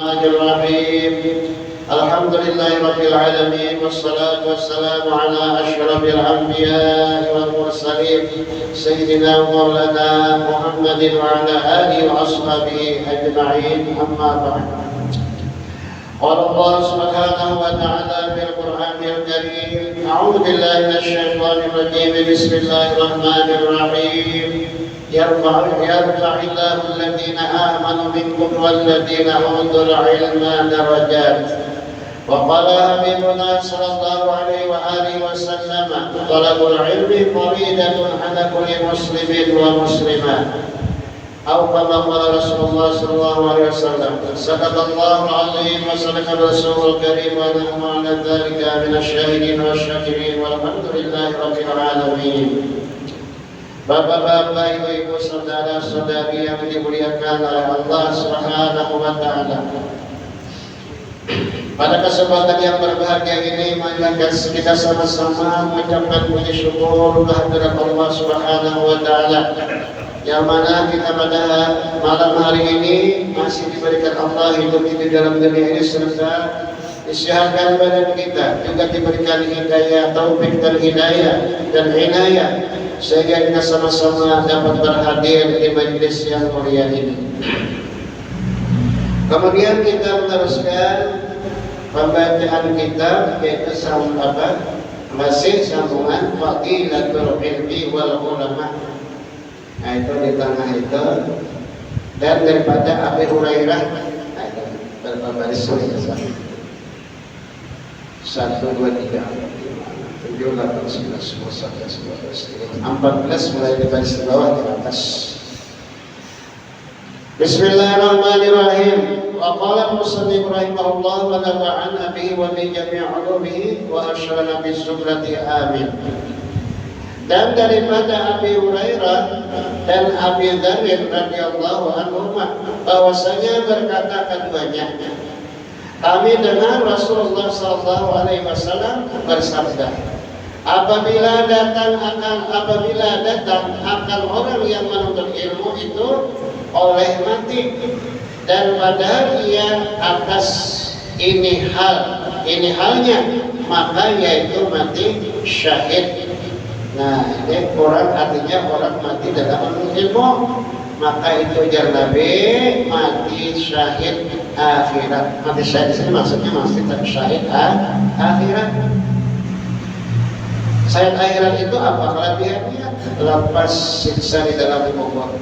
الرحمن الرحيم الحمد لله رب العالمين والصلاة والسلام على أشرف الأنبياء والمرسلين سيدنا ومولانا محمد وعلى آله وأصحابه أجمعين أما بعد. قال الله سبحانه وتعالى في القرآن الكريم أعوذ بالله من الشيطان الرجيم بسم الله الرحمن الرحيم يرفع الله الذين آمنوا منكم والذين أوتوا العلم درجات. وقال حبيبنا صلى الله عليه وآله وسلم طلب العلم فريضة على كل مسلم ومسلمة أو كما قال رسول الله صلى الله عليه وسلم. صدق الله العظيم وصدق الرسول الكريم ونحن على ذلك من الشاهدين والشاكرين والحمد لله رب العالمين. Bapak-bapak, ibu-ibu, saudara-saudari yang dimuliakan oleh Allah Subhanahu wa Ta'ala. Pada kesempatan yang berbahagia ini, marilah kita sama-sama mengucapkan puji syukur kehadirat Allah Subhanahu wa Ta'ala, yang mana kita pada malam hari ini masih diberikan Allah hidup di dalam dunia ini serta disehatkan badan kita, juga diberikan hidayah, taufik dan hidayah dan inayah sehingga kita sama-sama dapat berhadir di majlis yang mulia ini. Kemudian kita meneruskan pembacaan kitab, yaitu masih sambungan Fadilatul Ilmi wal Ulama. Nah, itu di tengah itu, dan daripada Abi Hurairah berapa baris ya, 1, 2, 3 7, 8, 9, 10, 11, 12, 13, 14 mulai di baris bawah ke atas. Bismillahirrahmanirrahim. Wa qala al-musannif rahimahullah wa nafa'ana bihi wa bi jami' 'ulumihi wa asyrana bi subrati amin. Dan daripada Abi Hurairah dan Abi Dzar radhiyallahu anhuma bahwasanya berkata keduanya, kami dengar Rasulullah SAW bersabda, apabila datang akan orang yang menuntut ilmu itu oleh mati, dan padahal ia atas ini halnya, maka yaitu mati syahid. Nah, ini orang artinya orang mati dalam menuntut ilmu, maka itu jar Nabi mati syahid akhirat. Mati syahid di sini maksudnya mati syahid akhirat. Syahid akhirat itu apa kelebihannya? Lepas siksa di dalam kubur.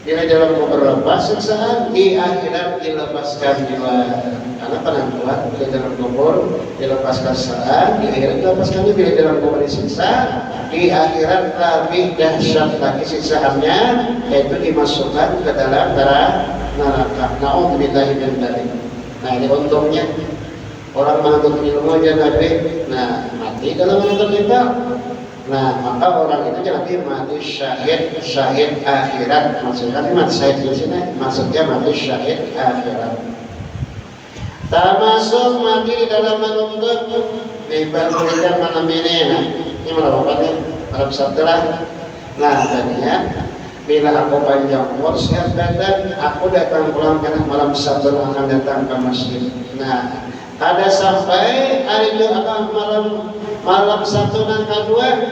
Bila dalam kubur lepas siksaan, di akhirat dilepaskan jiwa. Karena penentuan bila dalam kubur dilepaskan siksaan, di akhirat dilepaskan jiwa. Bila dalam kubur disiksa, di akhirat lebih dahsyat lagi siksaannya, yaitu dimasukkan ke dalam neraka. Na'udzubillahi min dzalik. Nah, ini untungnya orang menuntut ilmu aja Nabi, nah mati dalam menuntut ilmu. Nah, maka orang itu jadi mati syahid akhirat. Maksudnya mati syahid di sini maksudnya mati syahid akhirat. Termasuk mati di dalam menuntut diberikan malam ini. Nah, ini merupakan Arab Sabdalah. Nah, tadinya bila aku panjang umur sehat badan, aku datang pulang karena malam Sabtu akan datang ke masjid. Nah, ada sampai hari itu malam Sabtu dan kedua,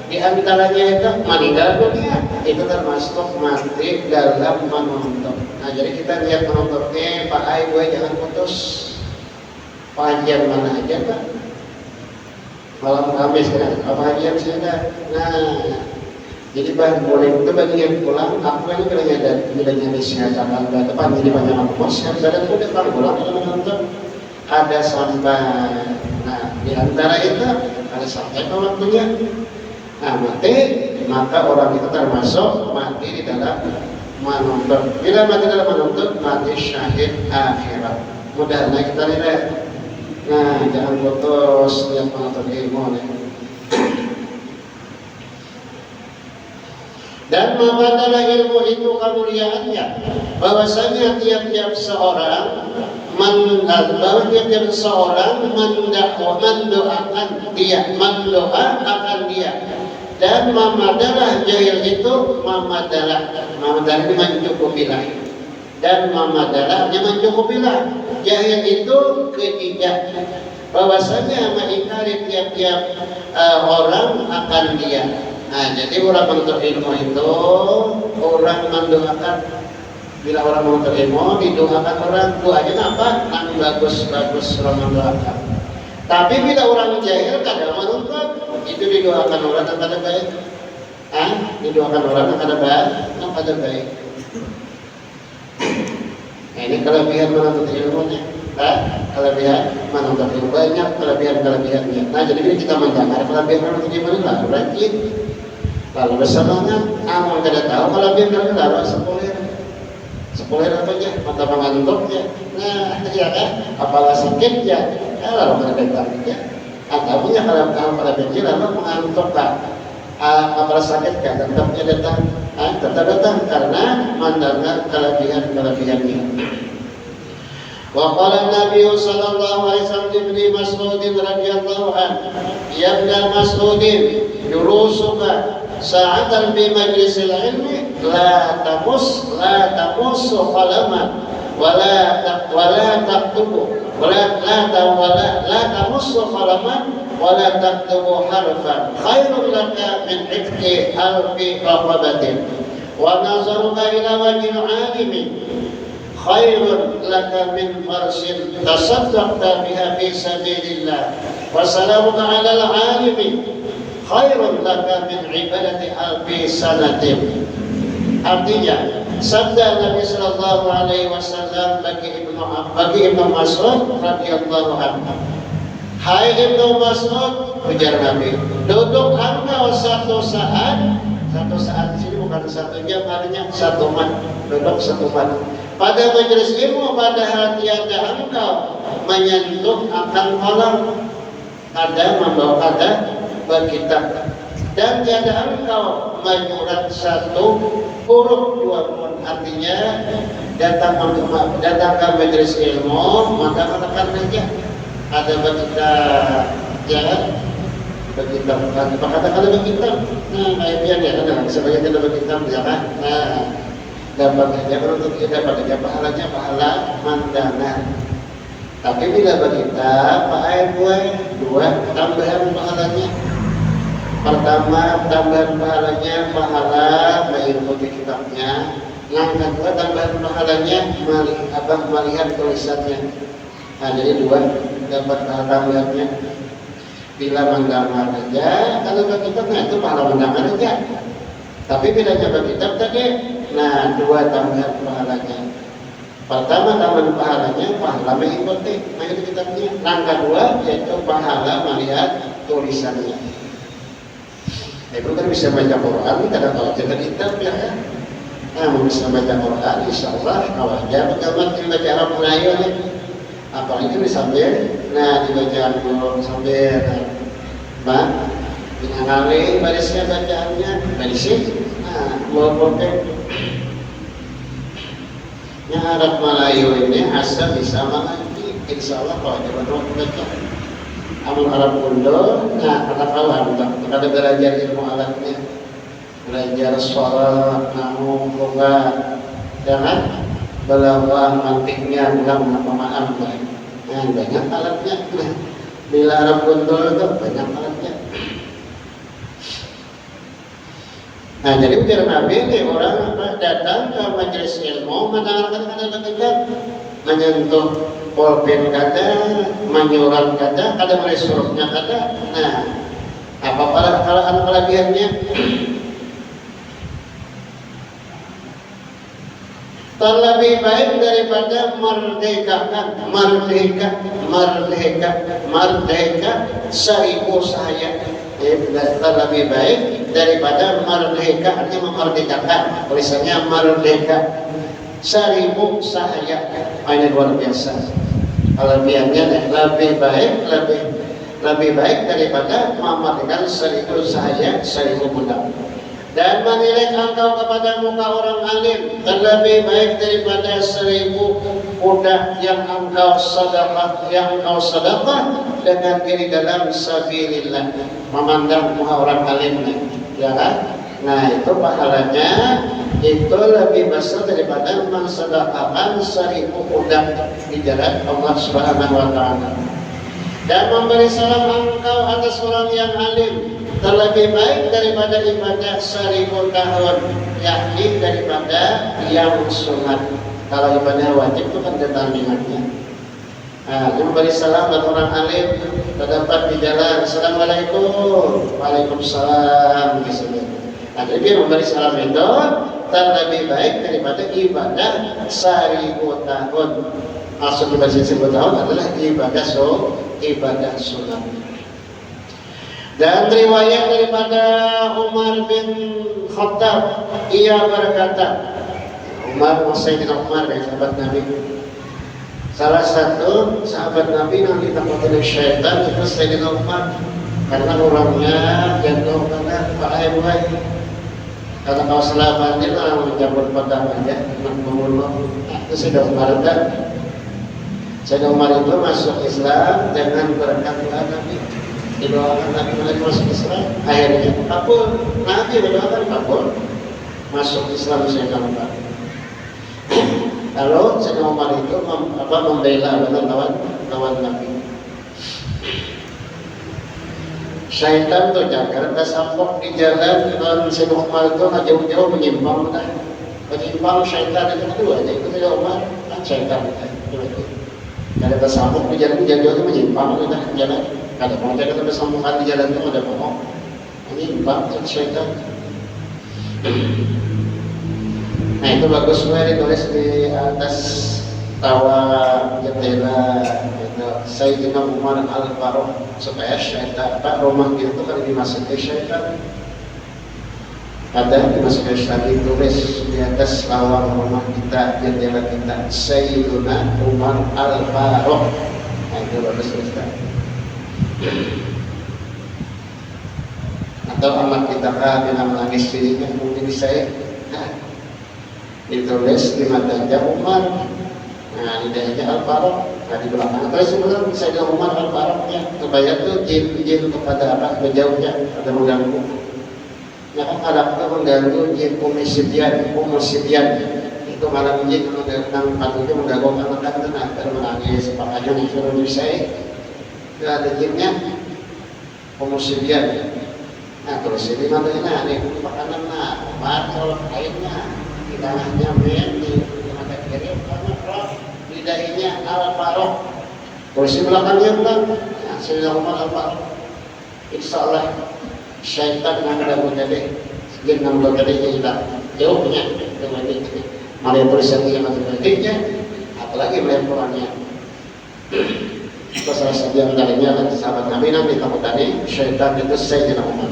di antaranya itu meninggal dunia, itu termasuk mati dalam menuntut. Nah, jadi kita lihat menuntutnya, Pak Ai, gue jangan putus. Panjang mana aja Pak? Malam Kamis kan, apa aja sudah. Nah, jadi boleh itu bagian pulang. Aku ini bilangnya disihatakan dan depan jadi banyak ongkos. Yang badan itu depan pulang itu menuntut. Ada sampai, nah di antara itu ada sampai ke waktunya. Nah mati, maka orang itu termasuk mati di dalam menuntut. Bila mati dalam menuntut, mati syahid akhirat. Mudah-mudahan kita lihat. Nah, jangan putus yang menuntut ilmu nih. Dan memadalah ilmu itu kemuliaannya, bahwasanya tiap-tiap seorang mendoakan dia, mendoakan dia. Dan mamadalah jahil itu mamadalah ini mencukupilah. dan memadalahnya mencukupilah. Jahil itu ketiga, bahwasanya mengingkari tiap-tiap orang akan dia. Nah, jadi orang menuntut ilmu itu orang mendoakan. Bila orang menuntut ilmu didoakan orang, doanya apa? Nang bagus-bagus orang mendoakan. Tapi bila orang jahil kadang menuntut, itu didoakan orang yang kada baik. Didoakan orang yang kada baik. Nah, ini kelebihan menuntut ilmunya. Kelebihan menuntut ilmu banyak, kelebihannya. Nah, jadi kita mendengar kelebihan menuntut ilmu ini lalu rajin, lalu bersemangat. Amal kada tahu kelebihan kada lalu sepulir apa aja, mata mengantuk ya. Nah, ya kan, apalah sakit ya, lalu kada datang ya. Atau punya kalau pada benci lalu mengantuk tak. Apalah sakit kan, tetap datang karena mendengar kelebihannya. Wa qala Nabi sallallahu alaihi wasallam li Mas'ud radhiyallahu anhu, ya Ibn Mas'ud, durusuka sa'atan bi majlisil ilmi la tamus qalaman wala taktubu la tamus qalaman wala taktubu harfan khairul laka min ikti alfi raqabatin wa nazaruka ila wajhil alimi khairun laka min farsin tasaddaqta biha fi sabilillah wa salamuka ala al-alimi khairun laka min ibadati alfi sanatin. Artinya sabda Nabi sallallahu alaihi wasallam bagi Ibnu Mas'ud radhiyallahu anhu, hai Ibnu Mas'ud, ujar Nabi, duduk engkau satu saat di sini bukan 1 jam, artinya 1 mat, duduk 1 mat pada majelis ilmu, padahal tiada engkau menyentuh akan kolam, ada membawa ada berkitab, dan tiada engkau menyurat 1 huruf 2 pun. Artinya datang ke majelis ilmu maka katakan saja ada berkitab, ya berkitab, katakan berkitab. Nah, kayak ya kan, sebagai kita berkitab, ya kan. Nah, dapat aja pahalanya pahala mandangan. Tapi bila berkitab, dua tambahan pahalanya. Pertama, tambahan pahalanya pahala mengikuti kitabnya. Yang kedua, tambahan pahalanya melihat tulisannya. Nah, jadi 2 dapat pahala tambahannya. Bila mendengar aja, kalau berkitab, nah itu pahala mendengar aja. Tapi bila berkitab tadi, nah 2 tambahan pahalanya. Pertama, tambahan pahalanya pahala mengikuti kitabnya. Yang kedua, yaitu pahala melihat tulisannya. Ibu kan bisa baca Quran, kadang kalau kita kitab ya kan. Nah, bisa baca Quran, insya Allah kawajar bagaimana baca Arab Melayu nih. Apalagi sambil, nah dibaca dulu sambil, mengalami barisnya bacaannya, barisnya, bawa potek. Yang Arab Melayu ini asal bisa mengaji, insya Allah kawajar baca. Amal Arab Kundo, nah kata kawan, kita belajar ilmu alatnya, belajar sholat, nahu, logat, jangan belawang mantiknya, ulang pemaaf, nah banyak alatnya. Bila Arab Kundo itu banyak alatnya. Nah, jadi ujar Nabi ini orang datang ke majelis ilmu mendengarkan kata-kata, menyentuh pulpen kata, menyurat kata, kada mulai surutnya kata. Nah, apa kelebihannya? Terlebih baik daripada merdeka 1000 saya. Terlebih baik daripada merdeka, artinya memerdekakan, tulisannya merdeka 1000 sahaya. Ini luar biasa. Kelebihannya lebih baik daripada memerdekakan 1000 sahaya, 1000 budak. Dan menilai engkau kepada muka orang alim terlebih baik daripada 1000 budak yang engkau sedekah dengan diri dalam sabilillah, memandang muka orang alim, ya kan? Nah, itu pahalanya itu lebih besar daripada mensedekahkan 1000 udang di jalan Allah Subhanahu wa taala. Dan memberi salam engkau atas orang yang alim terlebih baik daripada ibadah 1000 tahun, yakni daripada yang sunat. Kalau ibadah wajib itu kan determinannya. Memberi salam buat orang alim terdapat di jalan. Assalamualaikum, waalaikumsalam. Jadi dia memberi salam itu terlebih baik daripada ibadah 1000 tahun. Maksud ibadah 1000 tahun adalah ibadah sunat. Dan riwayat daripada Umar bin Khattab, ia berkata, Sayyidina Umar dari sahabat Nabi. Salah satu sahabat Nabi yang ditakuti oleh syaitan itu Sayyidina Umar, karena orangnya jatuh karena bahaya buai. Karena kalau selama ini orang menjabut pedang aja, membunuh. Itu Sayyidina Umar kan. Sayyidina Umar itu masuk Islam dengan berkat doa Nabi. Didoakan Nabi melalui masuk Islam, akhirnya kabul. Nabi berdoakan kabul, masuk Islam Sayyidina Umar. Kalau Sayyidina Umar itu membela lawan Nabi. Syaitan tuh jangan tersampok di jalan. Sayyidina Umar itu jauh-jauh menyimpang. Menyimpang syaitan itu kedua aja. Itu Sayyidina Umar kan syaitan itu. Ada tersampok di jalan, jauh-jauh menyimpang di jalan. Ada mau jaga tersampokkan di jalan itu ada mau menyimpang syaitan. Nah itu bagus sekali ditulis di atas tawa jendela itu Sayyidina Umar Al-Faruq, supaya syaitan rumah itu kan dimasuki syaitan. Ada dimasuki syaitan, ditulis di atas lawang rumah kita, jendela kita, Sayyidina Umar Al-Faruq. Nah itu bagus sekali. Atau amat kita bila menangis dirinya mungkin saya ditulis di matanya Umar. Nah di daerahnya Al-Faruq. Nah di belakang terus sebenarnya Sayyidina Umar Al-Faruq supaya tuh jin kepada apa menjauhnya ada mengganggu. Ya kan ada mengganggu jin umisidian itu malam jin mengganggu patutnya mengganggu anak-anak tenang dan menangis pakainya disuruh diri saya. Ada jinnya umisidian. Nah terus ini matanya nih makanan batal kainnya di tangannya di mata kiri karena roh lidahnya Al-Faruq. Kursi belakangnya bukan Sayyidina Umar Al-Faruq. Insyaallah syaitan yang ada menjadi jin yang menjadi hilang jauhnya dengan ini. Mari tulisan dia mati baginya, apalagi melihat orangnya. Itu salah satu yang darinya adalah sahabat Nabi yang ditakutani syaitan itu Sayyidina Umar.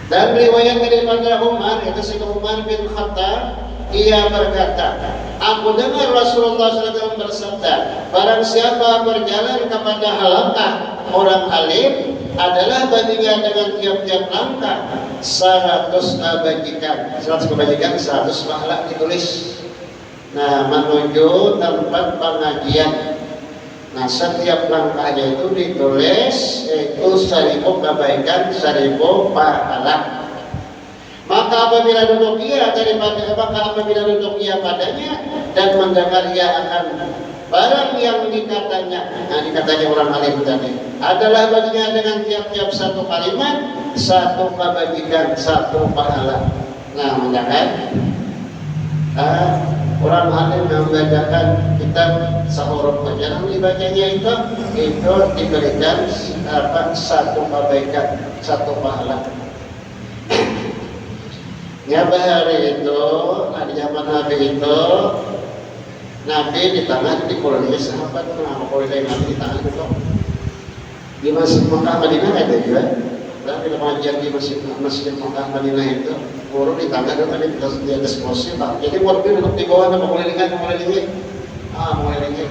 Dan riwayat daripada Umar itu Sayyidina Umar bin Khattab, ia berkata, aku dengar Rasulullah SAW bersabda, barang siapa berjalan kepada halaqah orang alim adalah baginya dengan tiap-tiap langkah 100 kebajikan 100 pahala ditulis. Nah menuju tempat pengajian. Nah setiap langkahnya itu ditulis itu 1000 kebaikan 1000 pahala. Maka apabila duduk ia padanya dan mendengar ia akan barang yang dikatanya orang alim tadi adalah baginya dengan tiap-tiap satu kalimat 1 kebajikan 1 pahala. Nah mendengar orang alim yang membacakan kitab sahuruf yang dibacanya itu diberikan 1 kebaikan 1 pahala. Ya bahari itu, di zaman Nabi itu, Nabi di tangan dikuliah sahabat, kuliah Nabi di tangan itu. Di Masjid Makkah Madinah ada juga. Dan di pengajian di Masjid Makkah Madinah itu, guru di tangan itu tadi di atas kursi, Pak. Jadi murid duduk di bawah dan mengelilingi, mengelilingi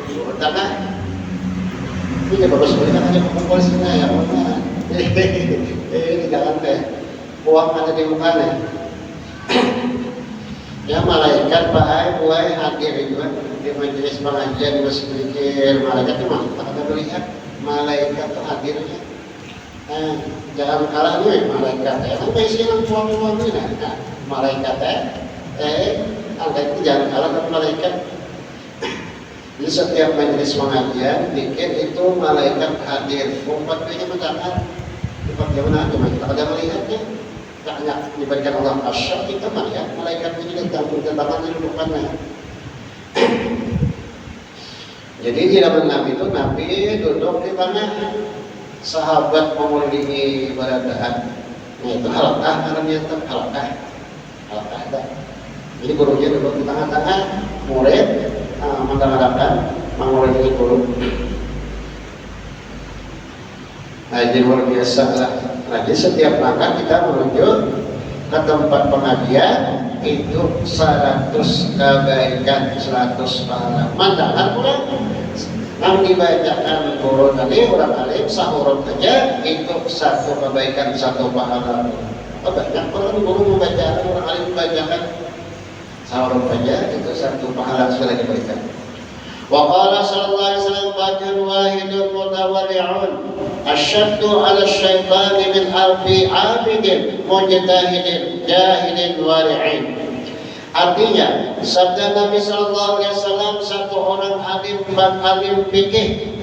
di tangan. Ini bagus sekali kan hanya kumpul sini ya, mana? Ini jangan teh, uang ada di mukanya. Ya malaikat buai hadir juga di majelis pengajian masih pikir malaikat itu tak ada melihat malaikat hadirnya Jangan kalah nih malaikat apa isinya tuang-tuang ini nah malaikat angka itu jangan kalah dengan malaikat. Di setiap majelis pengajian dikit itu malaikat hadir 4 nya mendapat 4 jam mana kita ada melihatnya hanya diberikan Allah asyaf kita mah ya malaikat ini datang tangan di depannya. Jadi di zaman Nabi itu Nabi duduk di tengah sahabat memelihara baradaan. Nah itu halakah namanya itu halakah dah. Jadi gurunya duduk di tengah-tengah, murid mendengarkan mengulangi guru. Nah jadi luar biasa lah. Nah jadi setiap langkah kita menuju ke tempat pengajian itu 100 kebaikan, 100 pahala. Mandangan pula yang dibacakan guru tadi orang alim sahurut aja itu 1 kebaikan 1 pahala. Oh, banyak orang guru membacakan orang alim membacakan sahurut aja itu 1 pahala sekali kebaikan. Wa qala sallallahu alaihi wasallam ba'dun wahidun mutawarri'un asyaddu 'ala asy-syaitani min alfi 'abidin mujtahidin jahilin wari'in. Artinya sabda Nabi sallallahu alaihi wasallam satu orang alim fikih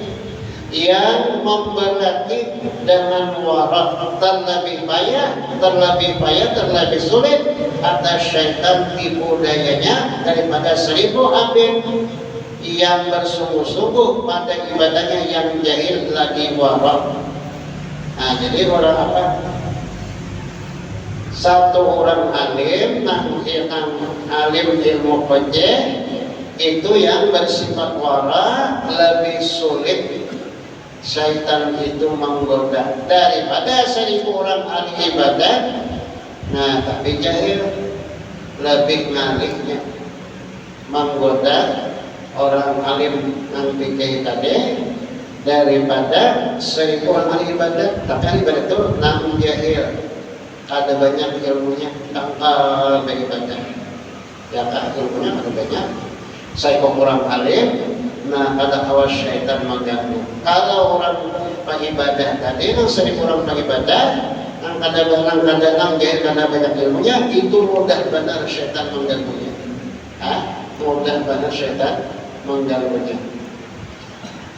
yang memberkati dengan warak terlebih payah terlebih sulit atas syaitan tipu dayanya daripada 1000 abid yang bersungguh-sungguh pada ibadahnya yang jahil lagi warak. Nah jadi orang apa? Satu orang alim alim ilmu qajeh itu yang bersifat wara lebih sulit syaitan itu menggoda daripada 1000 orang ahli ibadah. Nah tapi jahil lebih ngalihnya menggoda orang alim yang fikih tadi daripada 1000 orang ahli ibadah. Tapi ahli ibadah itu nang jahil ada banyak ilmunya tentang ibadah ya kan ilmunya ada banyak saya kurang alim. Nah ada awas syaitan mengganggu. Kalau orang pengibadah tadi yang 1000 orang pengibadah yang kadang-kadang jahil karena banyak ilmunya itu mudah benar syaitan mengganggunya. Mudah benar syaitan mengganggunya.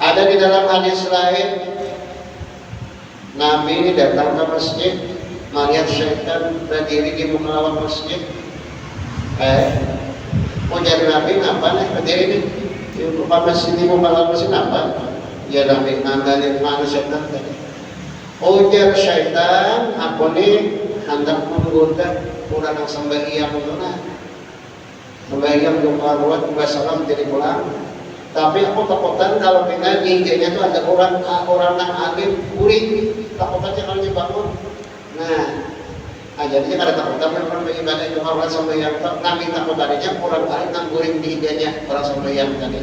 Ada di dalam hadis lain Nabi datang ke masjid melihat syaitan berdiri di muka lawan masjid. Ujar Nabi apa nih berdiri nih di muka masjid di muka lawan masjid apa? Ya Nabi ngandarin mana syaitan tadi. Ujar syaitan aku nih hendak menggoda orang yang sembahyang benar. Sembahyang doa buat salam jadi pulang. Tapi aku takutan kalau pindah di IG-nya itu ada orang yang alim kuring takutannya kalau dibangun. Nah, jadinya kada takutan orang beribadah itu orang sembahyang Nabi takut tadinya orang alim yang kuring di IG-nya orang sembahyang tadi.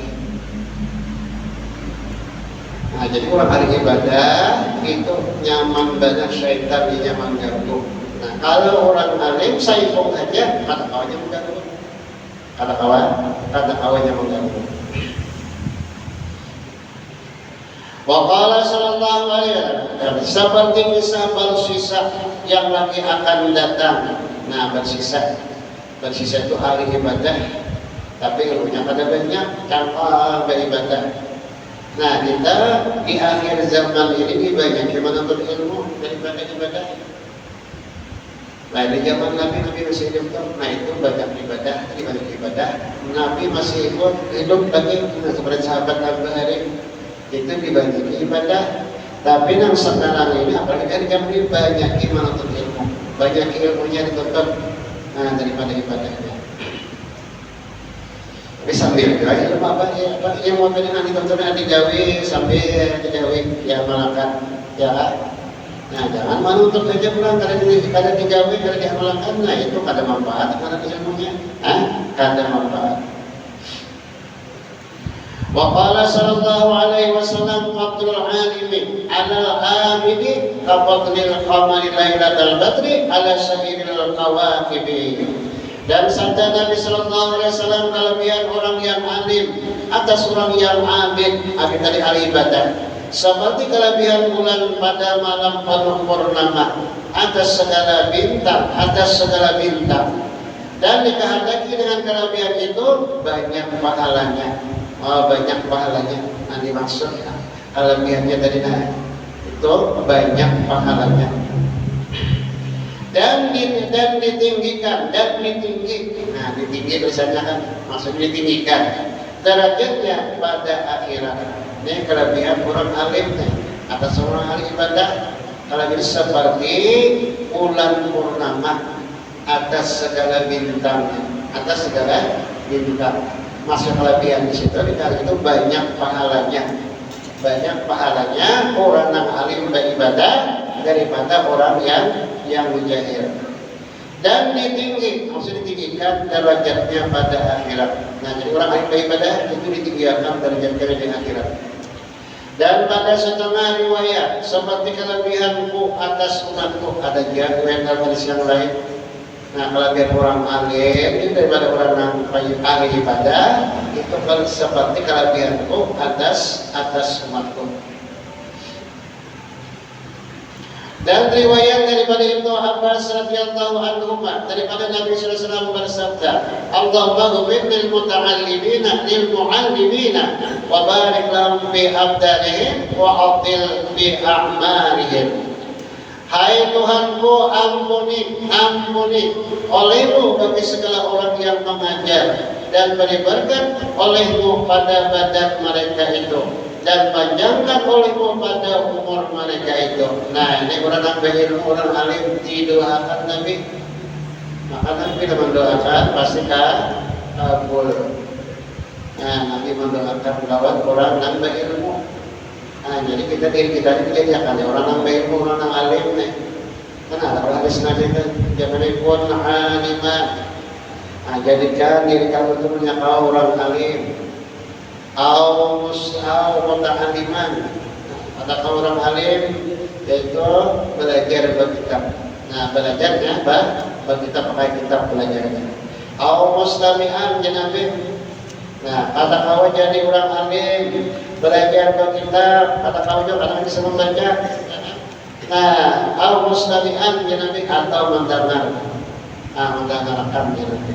Nah, jadi orang ahli ibadah itu nyaman banyak syaitan di nyaman ganggu. Nah, kalau orang alim saifung aja kata kawannya mengganggu. Kata kawannya mengganggu. Waqala sallallahu alaihi wasallam seperti kisah bersisa yang lagi akan datang. Nah bersisa itu ahli ibadah tapi ilmunya pada banyak tanpa beribadah. Nah kita di akhir zaman ini banyak menuntut ilmu daripada ibadah. Nah di zaman Nabi masih hidup, nah itu banyak ibadah. Nabi masih hidup lagi seperti sahabat Nabi hari itu dibagi ibadah. Tapi yang sekarang ini apalagi kan kami banyak menuntut ilmu, banyak ilmunya dituntut daripada ibadahnya. Tapi sambil aja apa yang mau tadi nanti dituntutnya digawe sambil digawe ya malakan ya. Nah jangan menuntut aja pulang kada digawe kada diamalkan. Nah itu kada manfaat kada ilmunya, kada manfaat. Waqala sallallahu alaihi wasallam fadlul alimi ala amidi kafadlil qamari lailatal badri ala sahiril qawaqibi. Dan sabda Nabi sallallahu alaihi wasallam kelebihan orang yang alim atas orang yang abid tadi ahli ibadah seperti kelebihan bulan pada malam penuh purnama atas segala bintang, dan dikehendaki dengan kelebihan itu banyak pahalanya. Banyak pahalanya. Nah, dimaksud kelebihannya tadi itu banyak pahalanya. Dan ditinggikan, nah ditinggi tulisannya kan maksudnya ditinggikan derajatnya pada akhirat. Ini kelebihan orang alim atas orang ahli ibadah, kelebihan seperti bulan purnama atas segala bintang, masuk kelebihan di situ dikali itu banyak pahalanya orang yang alim beribadah daripada orang yang mujahir. Dan maksudnya ditinggikan derajatnya pada akhirat. Nah, jadi orang alim beribadah itu ditinggikan derajatnya di akhirat. Dan pada setengah riwayat seperti kelebihanku atas umatku, ada riwayat hadis yang lain. Nah, kelebihan orang alim itu daripada orang yang ahli ibadah itu seperti kelebihanku atas umatku. Dan riwayat daripada Ibnu Abbas radhiyallahu anhu daripada Nabi sallallahu alaihi wasallam bersabda, Allahumma ghfir lil muta'allimina lil mu'allimina wa barik lahum fi abdanihim wa adil bi a'marihim. Hai Tuhanku, ampuni olehmu bagi segala orang yang mengajar, dan beri berkat olehmu pada badan mereka itu, dan panjangkan olehmu pada umur mereka itu. Nah, ini orang nambah ilmu, orang alim didoakan Nabi. Maka Nabi mendoakan pasti kabul. Nah, Nabi mendoakan lawan orang nambah ilmu. Nah, jadi diri kita ini kelihatan orang nambah ilmu, orang alim nih. Karena orang hadis Nabi kan jangan pun aliman. Nah, jadikan diri kamu itu punya orang alim. Au muta'alliman. Ada orang alim yaitu belajar berkitab. Nah, belajarnya berkitab, pakai kitab belajarnya. Au mustami'an janabi. Nah, kata kau jadi orang alim, belajar berkitab, kata kau juga kadang bisa membaca. Nah, au mustami'an janabi atau mendengar. Mendengarkan janabi.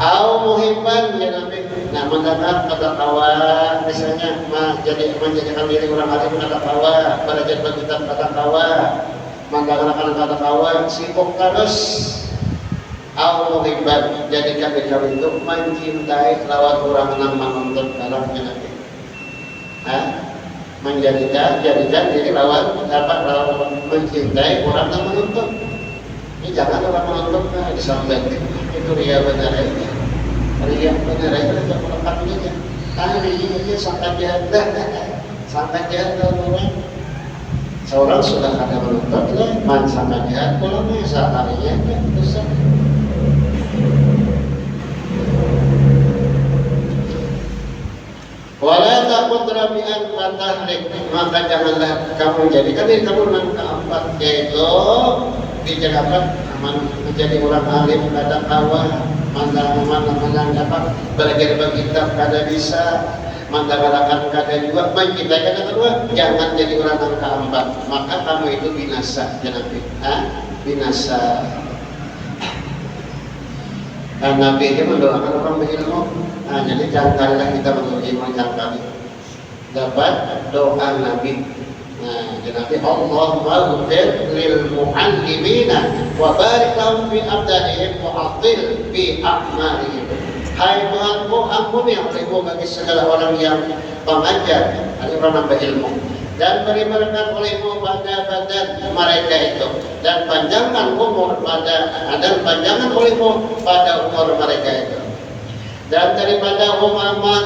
Au muhibban ya Nabi. Nah, mendengar kata tawa misalnya menjadikan diri orang alim kata tawa, belajar berkitab kata tawa, mendengarkan kata tawa, sibuk terus. Au muhibban, jadikan diri itu mencintai lawan orang yang menuntut dalamnya Nabi. Menjadikan diri lawan mencintai orang yang menuntut. Ini jangan orang menuntut disampaikan. Itu ria benar aja. Ria benar aja tidak melengkapinya. Tadi ini sangat jahat orang. Seorang sudah ada menuntut man sangat jahat kalau harinya dosa. Wala takut rabian matahrik, maka janganlah kamu jadikan diri kamu dengan keempat, yaitu dijaga menjadi orang alim kada kawan, mandang dapat belajar berkitab kada bisa, mendengarkan kada juga, mencintai kada kedua, jangan jadi orang yang keempat, maka kamu itu binasa, jangan binasa. Dan Nabi itu mendoakan orang berilmu. Nah, jadi janganlah kita menuju macam kami dapat doa Nabi. Nah, jadi Allahumma ghfir lil mu'allimina wa barik lahum fi abdanihim wa adil fi a'marihim. Hai Tuhanku, ampuni olehmu bagi segala orang yang mengajar, orang nambah ilmu, dan beri berkat olehmu pada badan mereka itu, dan panjangkan olehmu pada umur mereka itu. Dan daripada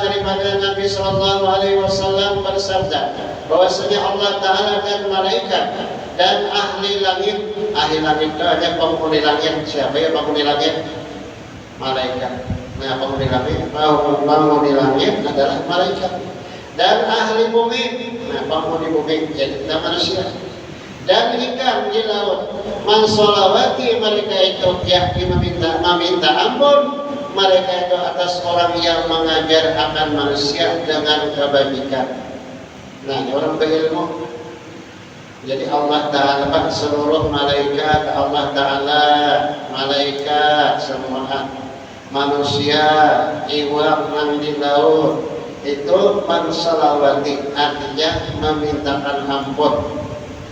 daripada Nabi Sallallahu Alaihi Wasallam bersabda bahwasanya Allah Taala dan malaikat dan ahli langit itu hanya penghuni langit. Siapa ya penghuni langit? Malaikat. Nah, penghuni langit adalah malaikat. Dan ahli bumi, nah penghuni bumi jadi manusia. Dan ikan di laut, mansolawati mereka itu yakni meminta ampun mereka itu atas orang yang mengajar akan manusia dengan kebajikan. Nah, ini orang berilmu. Jadi Allah Ta'ala, seluruh malaikat Allah Ta'ala, malaikat semua manusia iwak nang di laut itu mansalawati, artinya memintakan ampun.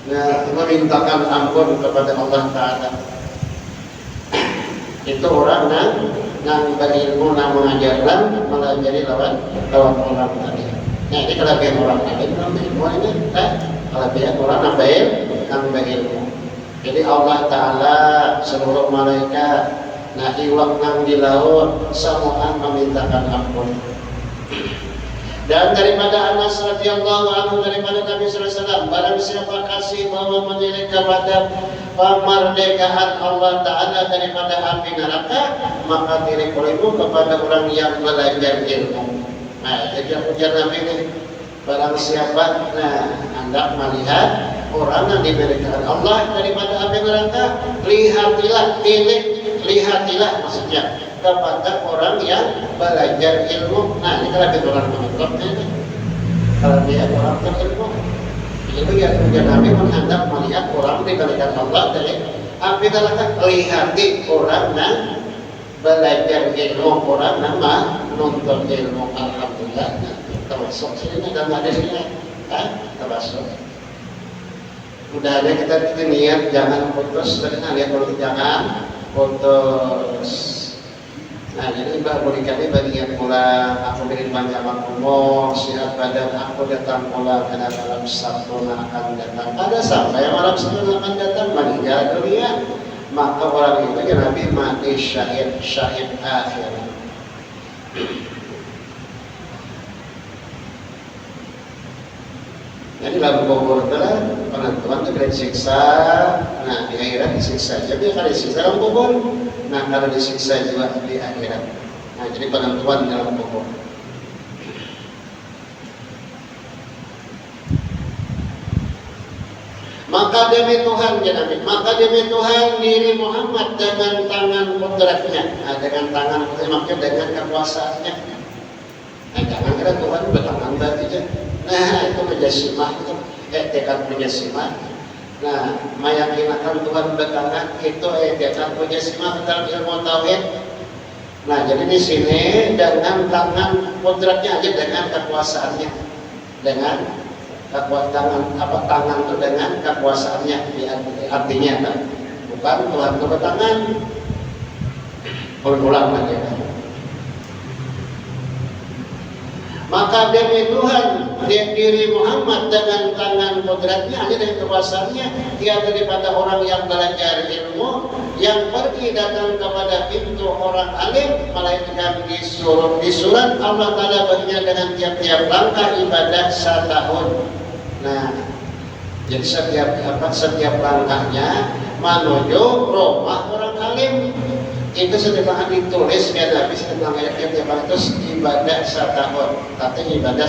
Nah, memintakan ampun kepada Allah Ta'ala. Itu orang nang berilmu, nang mengajarkan, melajari lawan orang tadi. Nah, ini kelebihan orang tadi, ilmu ini kelebihan orang nang berilmu. Jadi Allah Ta'ala, seluruh malaikat, nah iwak nang di laut, semua memintakan ampun. Dan daripada Anas radhiyallahu anhu, daripada Nabi sallallahu alaihi wasallam, barang siapa kasih bahwa menilai kepada pemerdekaan Allah Ta'ala daripada api neraka, maka diriku kepada orang yang belajar ilmu. Nah, jadi ujar Nabi ini, barang siapa hendak melihat orang yang diberikan Allah daripada api neraka, lihatilah maksudnya kepada orang yang belajar ilmu. Nah, ini kalau kita orang menurutnya ini, kalau dia orang berilmu, itu ya Nabi hendak melihat orang diberikan Allah dari api neraka, lihati orang yang belajar ilmu, orang yang menuntut ilmu. Alhamdulillah, termasuk sini dan hadisnya, termasuk. Udah ada kita niat jangan putus, karena lihat kalau jangan putus. Nah, jadi Mbak berikan bagian pulang, aku beri banyak umur, sehat badan, aku datang pulang pada malam Sabtu yang akan datang. Ada sampai malam Sabtu yang akan datang meninggal dunia, maka orang itu ya Nabi mati syahid akhir. Jadi dalam kubur itulah penentuan itu disiksa. Nah, di akhirat disiksa. Jadi kalau disiksa dalam kubur, nah kalau disiksa juga di akhirat. Nah, jadi penentuan dalam kubur. Maka demi Tuhan, ya Nabi, maka demi Tuhan diri Muhammad dengan tangan kudratnya, dengan tangan maksudnya dengan kekuasaannya. Nah, jangan kira Tuhan bertangan berarti aja. Nah, itu menjasimah itu, tekad menjasimah. Nah, meyakinkan Tuhan bertangan itu tekad menjasimah dalam ilmu tauhid. Nah, jadi di sini dengan tangan kudratnya aja, dengan kekuasaannya, dengan kekuatan tangan itu dengan kekuasaannya, artinya kan bukan Tuhan itu bertangan. Ulang lagi. Maka demi Tuhan diri Muhammad dengan tangan kodratnya, hanya dengan kekuasaannya, dia daripada orang yang belajar ilmu, yang pergi datang kepada pintu orang alim, melainkan disurat Allah Ta'ala baginya dengan tiap-tiap langkah ibadah setahun. Nah, jadi setiap langkahnya menuju rumah orang alim. Itu setiap ditulis ya Nabi, setiap tiap itu ibadah setahun, tapi ibadah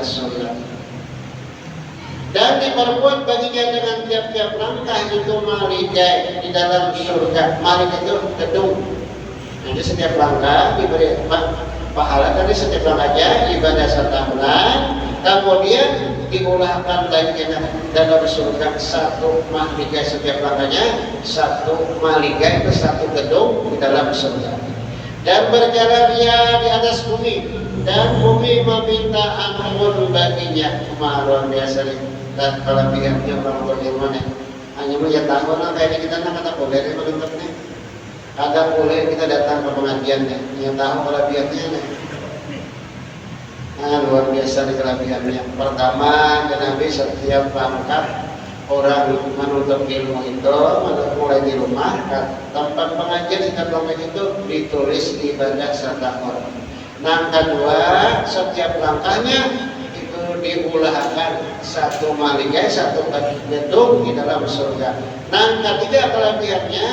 sunnah. Dan diperbuat baginya dengan tiap-tiap langkah itu maligai di dalam surga. Malik itu gedung. Jadi setiap langkah diberi pahala, tadi setiap langkahnya ibadah setahunan, kemudian diulahkan lagi dalam surga satu mahligai, setiap langkahnya satu mahligai, itu satu gedung di dalam surga. Dan berjalan dia di atas bumi, dan bumi meminta ampun baginya. Luar biasa nih. Dan kelebihannya orang beriman hanya menjadi tahun lah kayak kita kata boleh nih bentuknya. Ada boleh kita datang ke pengajiannya, yang tahu kelebihannya nih. Nah, luar biasa di kelebihannya. Pertama, Nabi setiap langkah orang menuntut ilmu itu mulai di rumah, tempat pengajian setiap langkah itu ditulis ibadah setahun. Nah, kedua, setiap langkahnya itu diulahkan satu maligai, satu gedung di dalam surga. Nah, ketiga kelebihannya,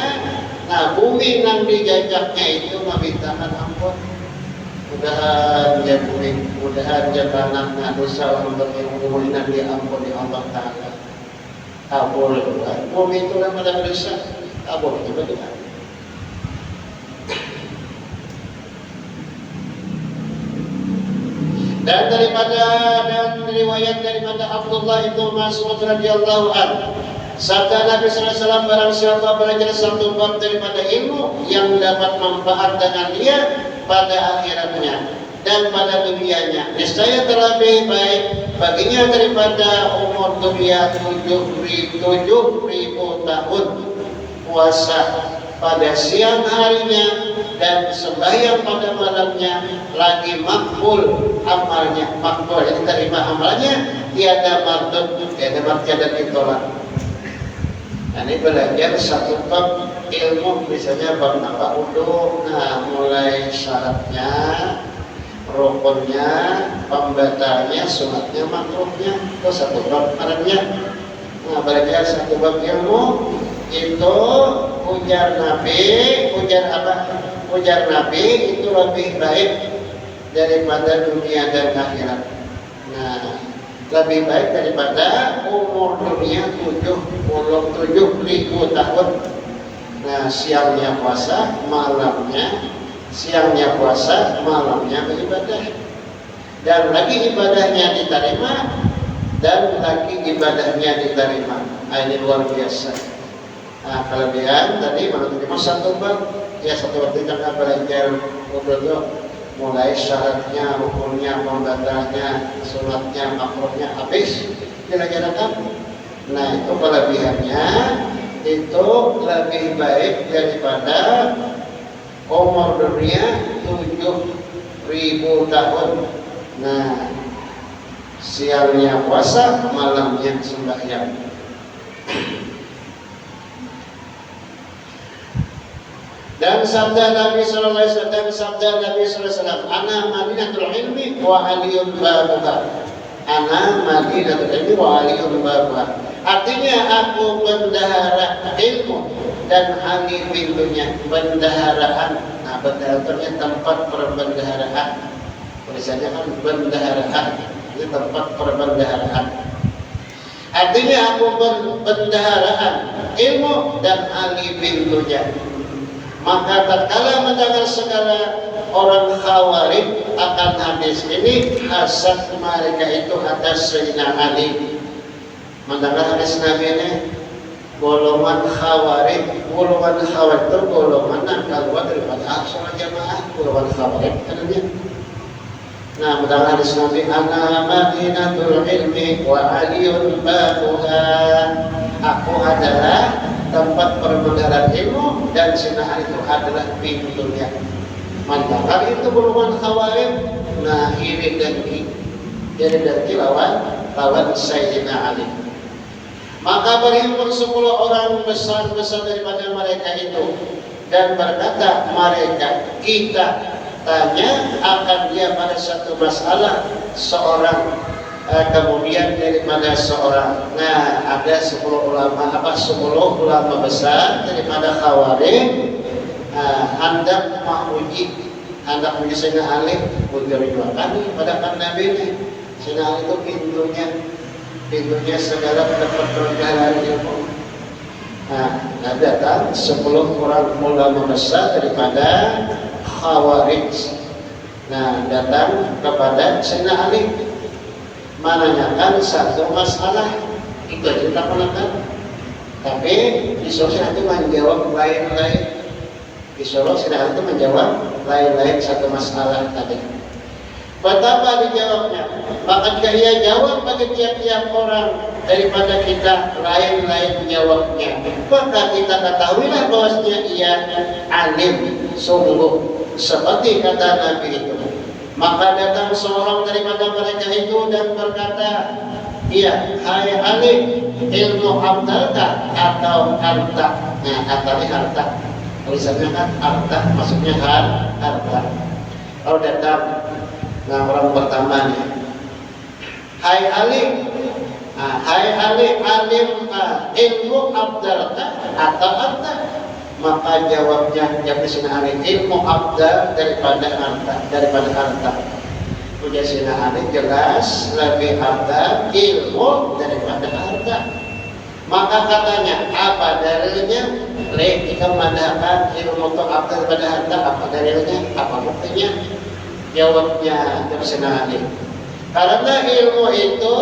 nah bumi yang dijajaknya itu memintakan ampun. Mudahan ya bumi, mudahan ya tanah dosa untuk ilmu ini diampuni Allah Ta'ala. Kabul bumi itu kan pada dosa, kabul itu bagaimana? Dan riwayat daripada Abdullah bin Mas'ud radhiyallahu anhu, sabda Nabi sallallahu alaihi wasallam, barang siapa belajar satu bab daripada ilmu yang dapat manfaat dengan dia pada akhiratnya dan pada dunianya, niscaya terlebih baik baginya daripada umur dunia 7.000 tahun puasa pada siang harinya dan sembahyang pada malamnya, lagi makbul amalnya, makbul yang diterima amalnya, tiada mardud, tiada ditolak. Ini belajar satu bab ilmu, misalnya bab apa wudu, nah mulai syaratnya, rukunnya, pembatalnya, sunatnya, makruhnya, itu satu bab arahnya. Nah belajar satu bab ilmu itu ujar Nabi itu lebih baik daripada dunia dan akhirat. Nah, lebih baik daripada umur dunia 77.000 tahun. Nah, siangnya puasa, malamnya beribadah. Dan lagi ibadahnya diterima. Nah, ini luar biasa. Nah, kelebihan tadi menurut satu bab, ya satu bab itu kan belajar wudu, mulai syaratnya, rukunnya, pembatalnya, sunatnya, makruhnya habis dilaksanakan. Nah itu kelebihannya, itu lebih baik daripada umur dunia 7.000 tahun. Nah siangnya puasa, malamnya sembahyang. Dan sabda Nabi sallallahu alaihi wasallam, ana madinatul ilmi wa aliyun babuha. Ana madinatul ilmi wa aliyun babuha. Artinya aku bendahara ilmu dan Ali pintunya, bendaharaan. Nah, bendaharaan tempat perbendaharaan. Tulisannya kan bendaharaan, itu tempat perbendaharaan. Artinya aku bendaharaan ilmu dan Ali pintunya. Maka tatkala mendengar segala orang Khawarij akan hadis ini, hasad mereka itu atas Sayyidina Ali. Mendengar hadis Nabi ini, golongan Khawarij itu golongan yang keluar daripada sholat jamaah, golongan Khawarij katanya. Nah, mendengar hadis Nabi, ana madinatul ilmi wa aliyun babuha. Aku adalah tempat perbendaharaan ilmu dan Sayyidina itu adalah pintunya. Mantap itu golongan Khawarij. Nah iri dan jadi dari lawan Sayyidina Ali. Maka berhimpun 10 orang besar daripada mereka itu dan berkata mereka, kita tanya akan dia pada satu masalah seorang. Kemudian daripada seorang, nah ada 10 ulama besar daripada Khawarij, hendak menguji Sayyidina Ali, berjualan pada Nabi ini. Sayyidina Ali itu pintunya segala tempat perjalanan ilmu. Nah, datang 10 orang ulama besar daripada Khawarij. Nah, datang kepada Sayyidina Ali, menanyakan satu masalah, itu aja kita pernahkan. Tapi disuruh nanti menjawab lain-lain. Disuruh Sayyidina itu menjawab lain-lain satu masalah tadi. Betapa dijawabnya, maka ia jawab bagi tiap-tiap orang daripada kita lain-lain jawabnya. Maka kita ketahuilah bahwasanya ia alim sungguh seperti kata Nabi itu. Maka datang seorang daripada mereka itu dan berkata, iya, hai Ali, ilmu abdalka atau harta. Nah, artinya harta. Tulisannya kan harta, maksudnya harta. Kalau datang, nah orang pertama nih, hai Ali, alim ilmu abdalka atau harta. Maka jawabnya Sayyidina Ali, ilmu abdal daripada harta. Ujar Sayyidina Ali, jelas lebih abdal ilmu daripada harta. Maka katanya, apa dalilnya? Jika mengatakan ilmu itu abdal daripada harta, apa dalilnya? Apa buktinya? Jawabnya Sayyidina Ali, Karena ilmu itu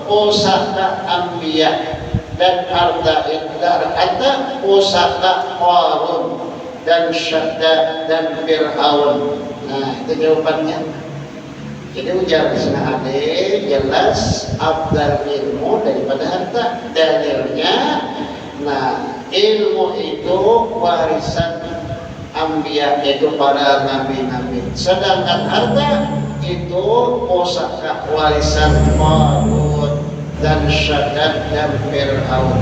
pusaka anbiya dan harta pusaka Qarun dan Syaddad dan Fir'aun. Nah, itu jawabannya. Jadi ujar sana ada jelas afdal ilmu daripada harta. Dalilnya, nah ilmu itu warisan anbiya, yaitu para nabi-nabi. Sedangkan harta itu pusaka warisan Qarun dan Syaddad dan Fir'aun.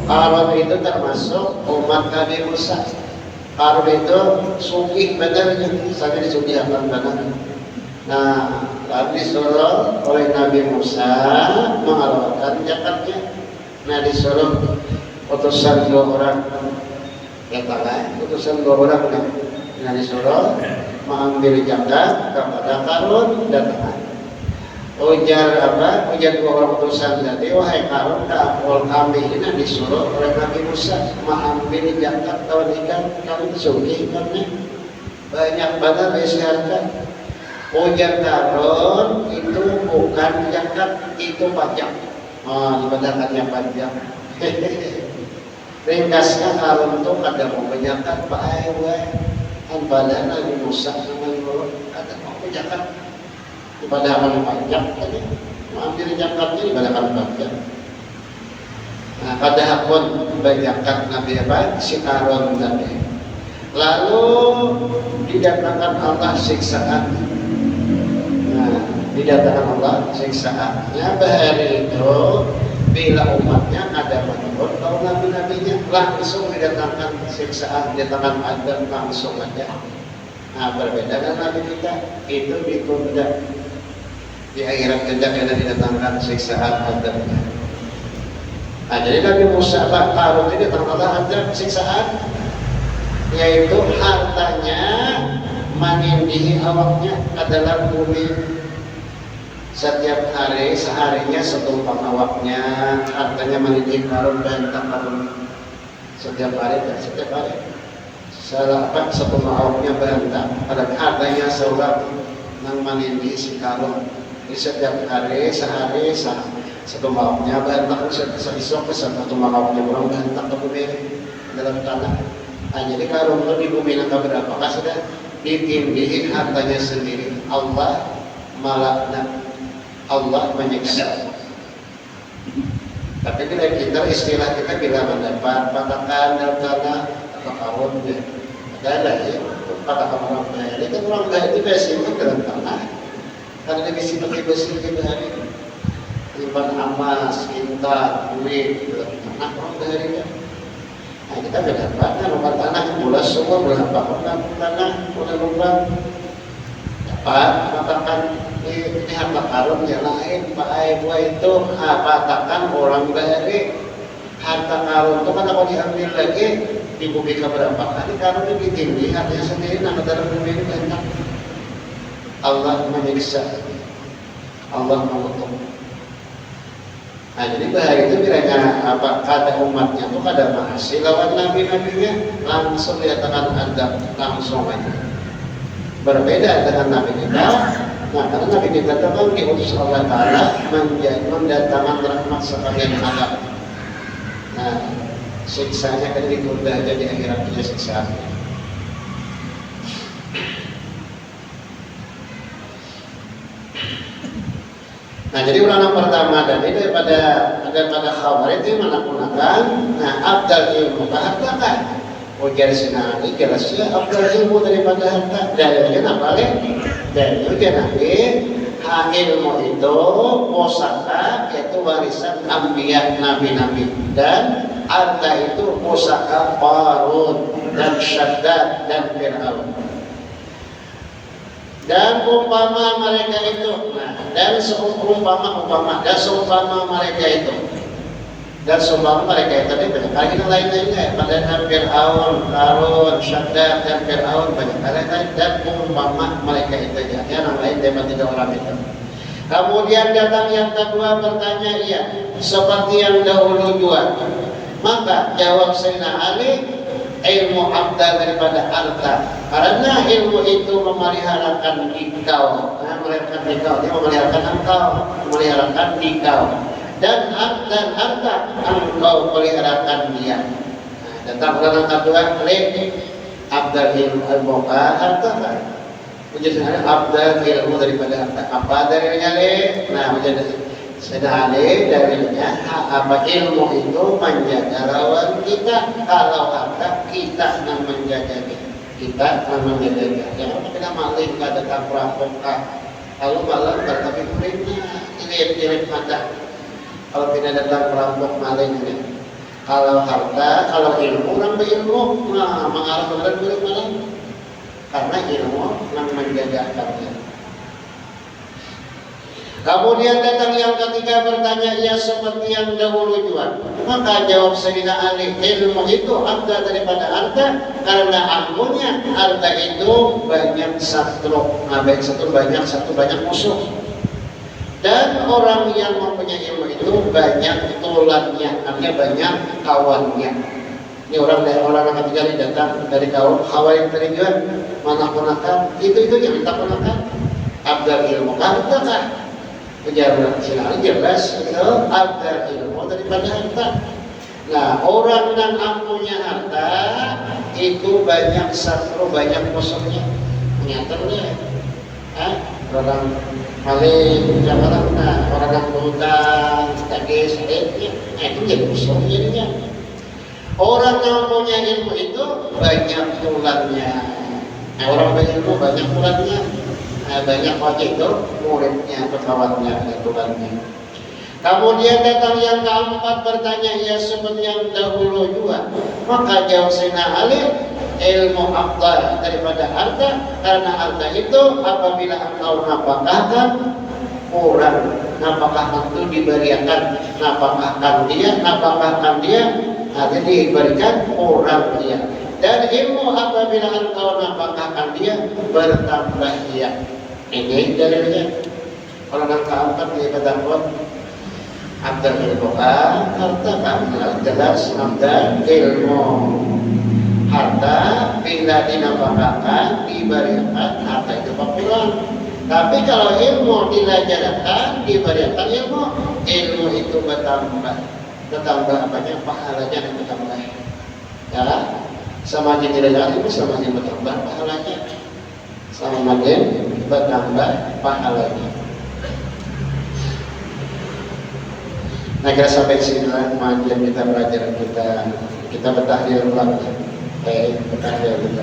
Qarun itu termasuk umat Nabi Musa. Qarun itu sugih benernya, sampai disugihkan benar. Nah, lalu disuruh oleh Nabi Musa mengeluarkan zakatnya. Nah, disuruh utusan 2 orang, katakan utusan 2 orang. Nah, disuruh mengambil zakat kepada Qarun dan ujar 2 orang utusan tadi, wahai Qarun, kami ini disuruh oleh Nabi Musa mengambil zakat tahun ikan, kami sugih karena banyak banget disyaratkan. Ujar Qarun, itu bukan zakat, itu pajak. Dibedakannya pajak. Ringkasnya Qarun itu kada mau zakat, baik pada Nabi Musa kada mau zakat. Ibadah amal pajak tadi, mengambil zakatnya ibadahkan pajak. Nah, pada hakun berzakat Nabi si Qarun tadi. Lalu didatangkan Allah siksaan. Nah, didatangkan Allah siksaannya bahari itu bila umatnya ada menurut tahu nabi-nabinya langsung didatangkan siksaan, didatangkan adab langsung aja. Nah, berbeda dengan nabi kita itu ditunda. Di akhirat tidak ada didatangkan siksaan adabnya. Nah, jadi Nabi Musa Qarun ini datang Allah adab siksaan, yaitu hartanya menindihi awaknya adalah bumi. Setiap hari seharinya setumpang awaknya hartanya menindihi Qarun dan Qarun. Setiap hari setumpang awaknya bantah pada hartanya seorang yang menindihi si Qarun. Di setiap hari sehari satu malamnya bantah seisok satu malamnya orang bantah ke bumi dalam tanah. Nah, jadi Qarun itu di bumi yang berapa sudah ditindihi hartanya sendiri. Allah malakna, Allah menyiksa. Tapi bila kita istilah kita bila mendapat patakan dalam tanah atau Qarun ada ya patakan orang kaya. Itu orang kaya itu biasanya dalam tanah. Karena dia bisa pakai besi hari simpan emas, intan, duit, anak orang dari dia. Nah, kita mendapatkan rumah tanah bola semua berapa orang tanah bola lubang dapat mengatakan ini harta Qarun yang lain Pak Ibu itu katakan orang dari harta Qarun itu kan kalau diambil lagi dibuka berapa kali Qarun itu ditindih hartanya sendiri nama dalam bumi ini banyak. Allah menyiksa, Allah mengutuk. Nah, jadi bahari itu bilanya kata umatnya itu kada masih lawan nabi-nabinya langsung dikatakan adab langsung aja. Berbeda dengan nabi kita. Nah, karena nabi kita itu kan diutus Allah Taala mendatangkan rahmat sekalian adab. Nah, siksanya kan ditunda aja di akhirat punya siksaannya. Nah, jadi ulama pertama tadi daripada khawarij itu menggunakan afdal ilmu harta kan. Ujar sinari jelasnya afdal ilmu daripada harta. Dalilnya apa lagi? Dalilnya Nabi ilmu itu pusaka yaitu warisan anbiya nabi-nabi dan harta itu pusaka Qarun dan Syaddad dan Fir'aun. Dan umpama mereka itu, dan seumpama mereka itu, tadi banyak lagi lain-lainnya pada Fir'aun, Qarun, Syaddad dan Fir'aun banyak lain dan umpama mereka itu yang lain dapat 3 orang itu. Kemudian datang yang kedua bertanya seperti yang dahulu juga. Maka jawab Sayyidina Ali, ilmu abdal daripada harta. Karena ilmu itu memeliharakan dikau, memeliharakan dikau, dia memeliharakan engkau, memeliharakan dikau. Dan harta engkau peliharakan dia. Datang orang kedua, abdal ilmu harta kan? Menjadi abdal ilmu daripada harta. Apa dalilnya Nah, menjadi sedale dalilnya apa ilmu itu menjaga lawan kita. Kalau harta kita yang menjaga kita yang menjaga. Jangan kita maling kada tak perampok. Kalau malam tapi kulitnya irit mata. Kalau tidak datang perampok maling ini. Kalau harta, kalau ilmu orang berilmu, mengarah kepada kulit malam. Karena ilmu yang menjaga kita. Kemudian datang yang ketiga bertanya, ia seperti yang dahulu juga. Maka jawab Sayyidina Ali, ilmu itu abda daripada harta, karena ilmunya harta itu banyak satru. Baik banyak musuh. Dan orang yang mempunyai ilmu itu banyak tulannya, artinya banyak kawannya. Ini orang yang ketiga ini datang dari kawan yang tadi juga mana-manakan, itu yang minta ponakan. Abda ilmu harta kan? Penjara Sinali jelas itu ada ilmu daripada harta. Nah, orang yang punya harta itu banyak satru, banyak musuhnya. Nyatanya, orang maling, orang yang berhutang, tagih, itu jadi musuh jadinya. Orang yang punya ilmu itu banyak tulannya. Orang berilmu banyak tulannya. Banyak wajah itu muridnya atau kawannya atau tulannya. Kemudian datang yang keempat bertanya, ia seperti yang dahulu juga. Maka jawab Sayyidina Ali, ilmu afdal daripada harta, karena harta itu apabila engkau napakahkan orang, napakahkan itu diberikan, napakahkan dia, ada diberikan orang dia. Dan ilmu apabila engkau napakahkan dia, bertambah dia. Ini dalilnya. Kalau yang keempat dia katakan abdal ilmu harta kamil, jelas abdal ilmu harta bila dinapakahkan diberikan harta itu kurang. Tapi kalau ilmu dilajarkan diberikan ilmu itu bertambah apanya, pahalanya dan bertambah. Ya, semakin dilajarkan ilmu semakin bertambah pahalanya, semakin bertambah pahalanya. Nah, kita sampai sini lah kemajuan kita belajar, kita bertahlil ulang. Bertahlil kita.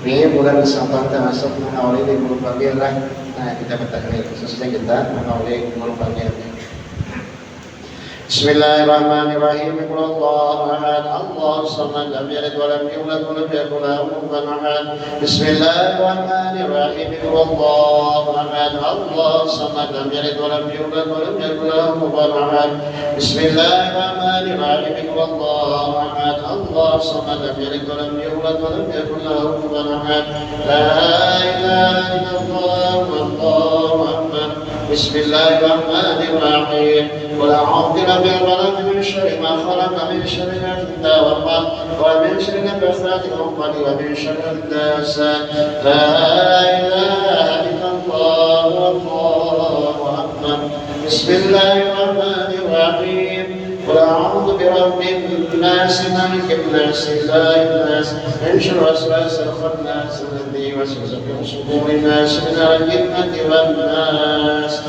Ini bulan Saban termasuk mengawali di bulan Rabiul lah. Nah, kita bertahlil khususnya kita mengawali bulan Rabiul. Bismillahirrahmanirrahim. Allahu ahad, Allahu samad, lam yalid wa lam yulad wa lam yakul lahu kufuwan ahad. Bismillahirrahmanirrahim. Allahu ahad, Allahu samad, lam yalid wa lam yulad wa lam yakul lahu kufuwan ahad. Bismillahirrahmanirrahim. Allahu ahad, Allahu samad, lam yalid wa lam yulad wa lam yakul lahu kufuwan ahad. La ilaha illallah wallahu akbar. Bismillahirrahmanirrahim. Qul a'udzu birabbil falaq min syarri ma khalaq, min syarri ma khalaqa, wa min syarri nafasati fil 'uqad, wa min syarri an-nas. La ilaha illallah wallahu akbar. Bismillahirrahmanirrahim. Qul a'udzu birabbin nas, malikin nas, ilahin nas, min syarri waswasil khannas, alladzi yuwaswisu fi sudurin nas, minal jinnati wan nas.